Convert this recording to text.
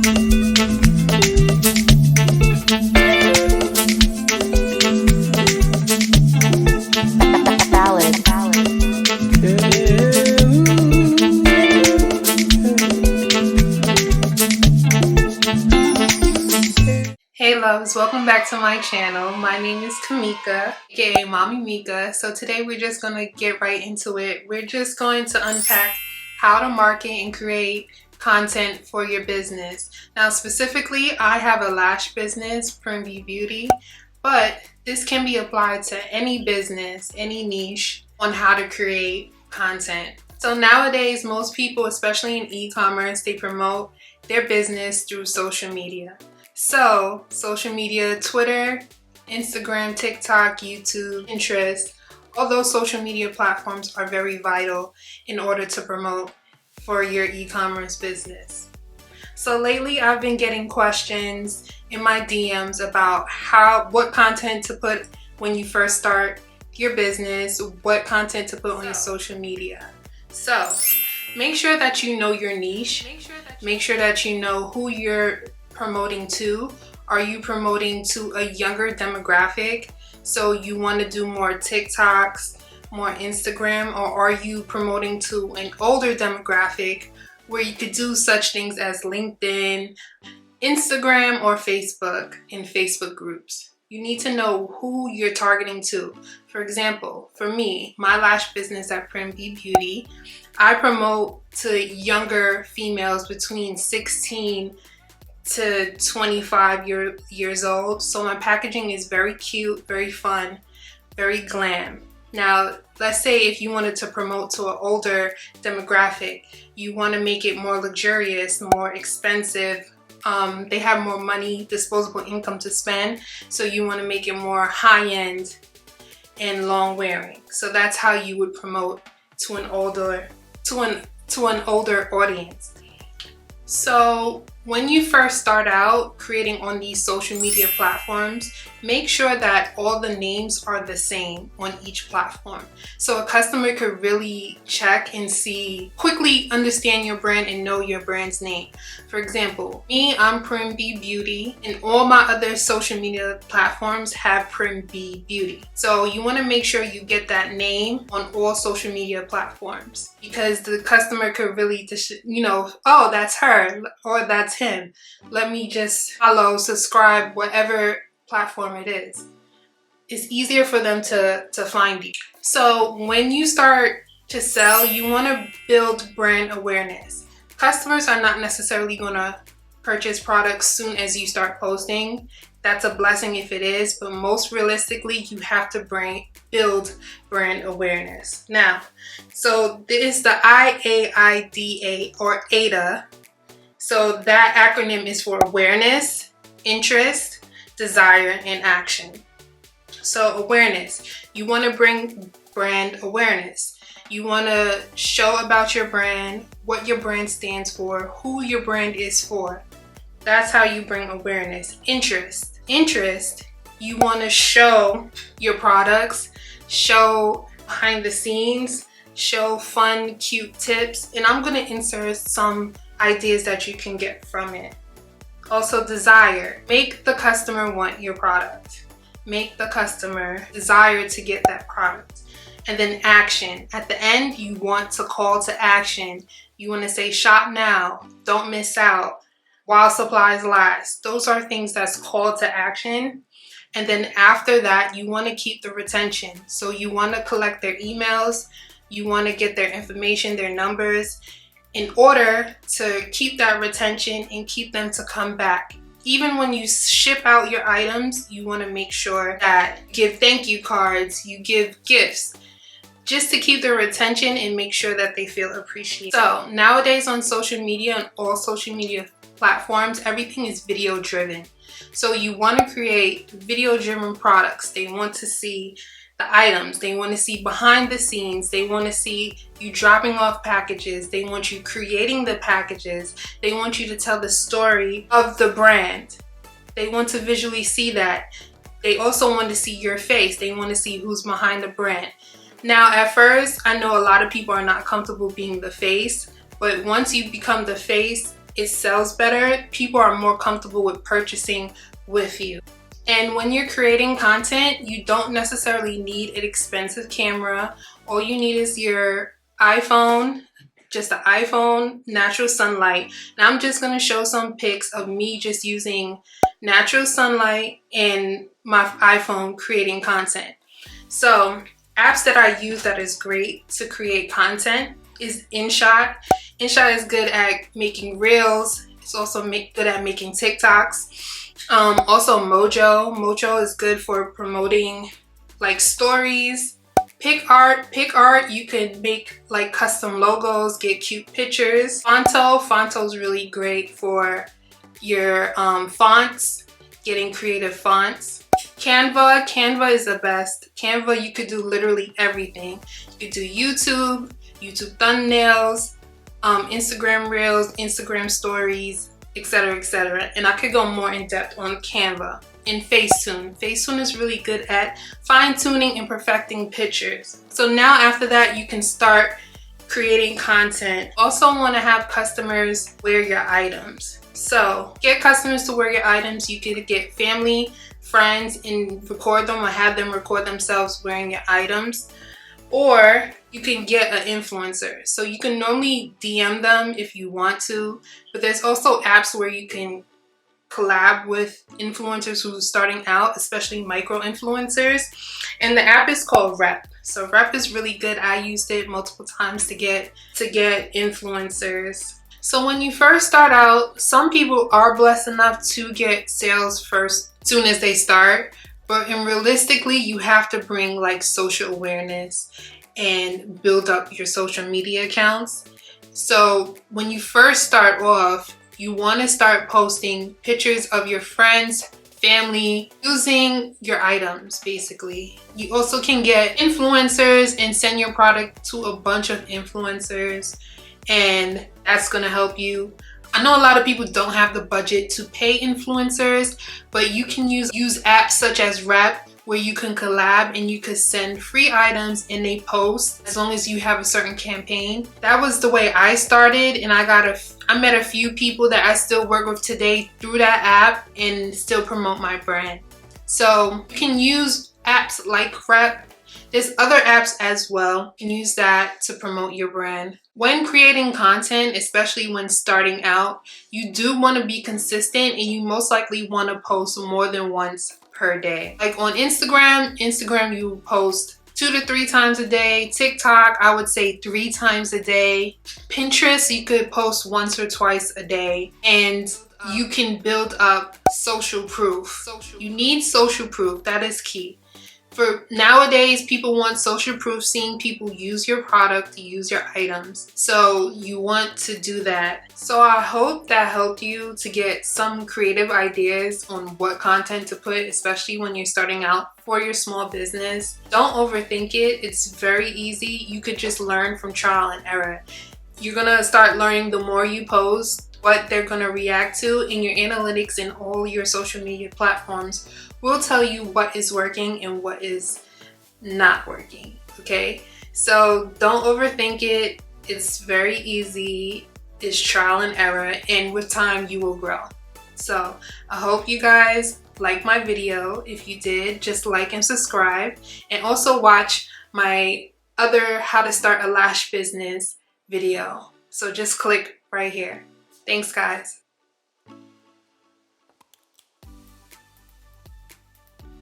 Hey loves, welcome back to my channel. My name is Kamika, aka Mommy Mika. So today we're just gonna get right into it. We're just going to unpack how to market and create content for your business. Now specifically, I have a lash business, Prim Beauty, but this can be applied to any business, any niche on how to create content. So nowadays, most people, especially in e-commerce, they promote their business through social media. So, social media, Twitter, Instagram, TikTok, YouTube, Pinterest, all those social media platforms are very vital in order to promote for your e-commerce business. So lately I've been getting questions in my DMs about what content to put when you first start your business, what content to put on your social media. So, make sure that you know your niche, make sure that you know who you're promoting to. Are you promoting to a younger demographic? So you want to do more TikToks, more Instagram, or are you promoting to an older demographic where you could do such things as LinkedIn, Instagram, or Facebook in Facebook groups? You need to know who you're targeting to. For example, for me, my lash business at Prim Beauty, I promote to younger females between 16 to 25 years old. So my packaging is very cute, very fun, very glam. Now, let's say if you wanted to promote to an older demographic, you want to make it more luxurious, more expensive. They have more money, disposable income to spend. So you want to make it more high-end and long wearing. So that's how you would promote to an older audience. So when you first start out creating on these social media platforms, make sure that all the names are the same on each platform. So a customer could really check and see, quickly understand your brand and know your brand's name. For example, me, I'm Prim Beauty, and all my other social media platforms have Prim Beauty. So you want to make sure you get that name on all social media platforms, because the customer could really just, oh, that's her or that's him. Let me just follow, subscribe, whatever platform it is. It's easier for them to find you. So when you start to sell, you want to build brand awareness. Customers are not necessarily going to purchase products soon as you start posting. That's a blessing if it is, but most realistically, you have to build brand awareness. Now, so this is the IAIDA or AIDA. So that acronym is for awareness, interest, desire, and action. So awareness, you want to bring brand awareness. You want to show about your brand, what your brand stands for, who your brand is for. That's how you bring awareness. Interest, you want to show your products, show behind the scenes, show fun, cute tips, and I'm going to insert some ideas that you can get from it. Also, desire. Make the customer want your product. Make the customer desire to get that product. And then action. At the end, you want to call to action. You want to say, shop now, don't miss out, while supplies last. Those are things that's call to action. And then after that, you want to keep the retention. So you want to collect their emails, you want to get their information, their numbers, in order to keep that retention and keep them to come back. Even when you ship out your items, you want to make sure that you give thank you cards, you give gifts, just to keep their retention and make sure that they feel appreciated. So nowadays on social media, on all social media platforms, everything is video driven. So you want to create video driven products. They want to see the items, they want to see behind the scenes, they want to see you dropping off packages, they want you creating the packages, they want you to tell the story of the brand. They want to visually see that. They also want to see your face. They want to see who's behind the brand. Now, at first, I know a lot of people are not comfortable being the face, but once you become the face, it sells better. People are more comfortable with purchasing with you. And when you're creating content, you don't necessarily need an expensive camera. All you need is your iPhone, just an iPhone, natural sunlight. Now I'm just going to show some pics of me just using natural sunlight and my iPhone creating content. So apps that I use that is great to create content is InShot. InShot is good at making reels. It's also good at making TikToks. Also Mojo. Mojo is good for promoting like stories. PicArt, you can make like custom logos, get cute pictures. Fonto is really great for your fonts, getting creative fonts. Canva is the best. Canva, you could do literally everything. You could do YouTube thumbnails, Instagram reels, Instagram stories, etc, etc. And I could go more in depth on Canva. And Facetune. Facetune is really good at fine-tuning and perfecting pictures. So now after that, you can start creating content. Also want to have customers wear your items. So get customers to wear your items. You could get family, friends, and record them or have them record themselves wearing your items. Or you can get an influencer. So you can normally DM them if you want to, but there's also apps where you can collab with influencers who are starting out, especially micro influencers. And the app is called Rep. So Rep is really good. I used it multiple times to get influencers. So when you first start out, some people are blessed enough to get sales first soon as they start. But realistically, you have to bring like social awareness and build up your social media accounts. So when you first start off, you want to start posting pictures of your friends, family, using your items basically. You also can get influencers and send your product to a bunch of influencers, and that's going to help you. I know a lot of people don't have the budget to pay influencers, but you can use apps such as Rep, where you can collab and you could send free items and they post as long as you have a certain campaign. That was the way I started, and I met a few people that I still work with today through that app and still promote my brand. So you can use apps like Rep. There's other apps as well. You can use that to promote your brand. When creating content, especially when starting out, you do want to be consistent, and you most likely want to post more than once per day. Like on Instagram you post 2 to 3 times a day. TikTok, I would say 3 times a day. Pinterest, you could post once or twice a day. And you can build up social proof. You need social proof. That is key. For nowadays, people want social proof, seeing people use your product, use your items. So you want to do that. So I hope that helped you to get some creative ideas on what content to put, especially when you're starting out for your small business. Don't overthink it. It's very easy. You could just learn from trial and error. You're gonna start learning the more you post, what they're gonna react to, and your analytics in all your social media platforms will tell you what is working and what is not working, okay? So don't overthink it. It's very easy. It's trial and error, and with time you will grow. So I hope you guys like my video. If you did, just like and subscribe, and also watch my other how to start a lash business video. So just click right here. Thanks guys.